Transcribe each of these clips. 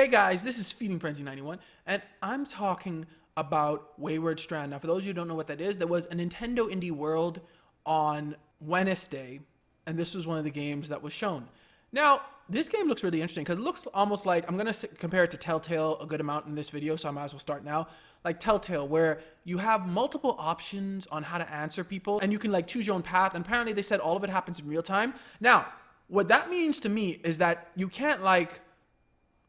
Hey guys, this is Feeding Frenzy 91, and I'm talking about Wayward Strand. Now, for those of you who don't know what that is, there was a Nintendo Indie World on Wednesday, and this was one of the games that was shown. Now, this game looks really interesting because it looks almost like, I'm going to compare it to Telltale a good amount in this video, so I might as well start now. Like Telltale, where you have multiple options on how to answer people, and you can like choose your own path, and apparently they said all of it happens in real time. Now, what that means to me is that you can't like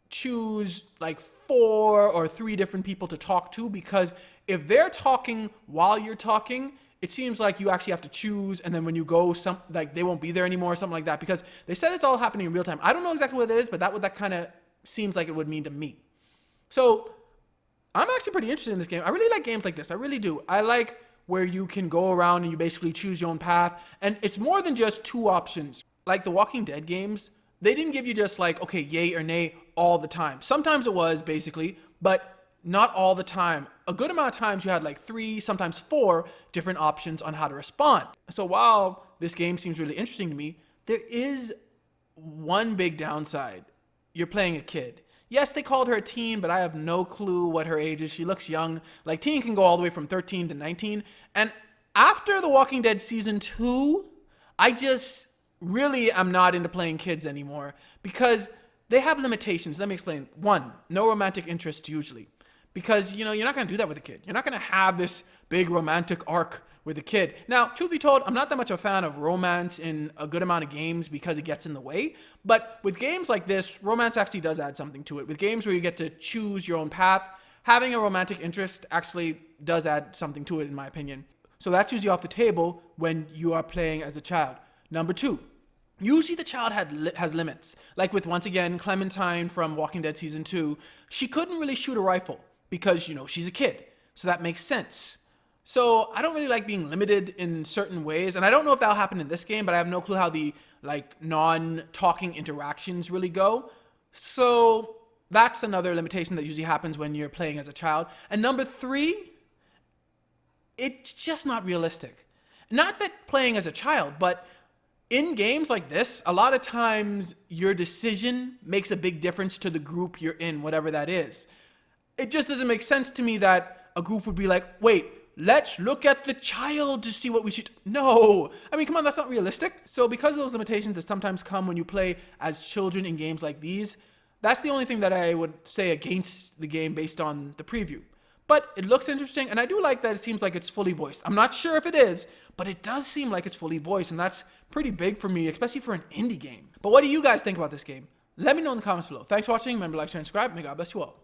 choose like 4 or 3 different people to talk to, because if they're talking while you're talking, it seems like you actually have to choose, and then when you go, like they won't be there anymore or something like that, because they said it's all happening in real time. I don't know exactly what it is, but that kind of seems like it would mean to me. So I'm actually pretty interested in this game. I really like games like this. I really do. I like where you can go around and you basically choose your own path, and it's more than just 2 options. Like the Walking Dead games, they didn't give you just like, okay, yay or nay all the time. Sometimes it was basically, but not all the time. A good amount of times you had like 3, sometimes 4 different options on how to respond. So while this game seems really interesting to me, there is one big downside. You're playing a kid. Yes, they called her a teen, but I have no clue what her age is. She looks young. Like teen can go all the way from 13 to 19. And after The Walking Dead season 2, I just really am not into playing kids anymore because they have limitations. Let me explain. 1, no romantic interest usually, because you're not going to do that with a kid. You're not going to have this big romantic arc with a kid. Now, truth be told, I'm not that much a fan of romance in a good amount of games because it gets in the way. But with games like this, romance actually does add something to it. With games where you get to choose your own path, having a romantic interest actually does add something to it, in my opinion. So that's usually off the table when you are playing as a child. Number 2, usually the child has limits. Like with, once again, Clementine from Walking Dead Season 2, she couldn't really shoot a rifle because, she's a kid. So that makes sense. So I don't really like being limited in certain ways. And I don't know if that'll happen in this game, but I have no clue how the non-talking interactions really go. So that's another limitation that usually happens when you're playing as a child. And number 3, it's just not realistic. Not that playing as a child, but in games like this, a lot of times your decision makes a big difference to the group you're in, whatever that is. It just doesn't make sense to me that a group would be like, wait, let's look at the child to see what we should. No, I mean, come on, that's not realistic. So because of those limitations that sometimes come when you play as children in games like these, that's the only thing that I would say against the game based on the preview. But it looks interesting, and I do like that it seems like it's fully voiced. I'm not sure if it is, but it does seem like it's fully voiced, and that's pretty big for me, especially for an indie game. But what do you guys think about this game? Let me know in the comments below. Thanks for watching. Remember to like, share, and subscribe. May God bless you all.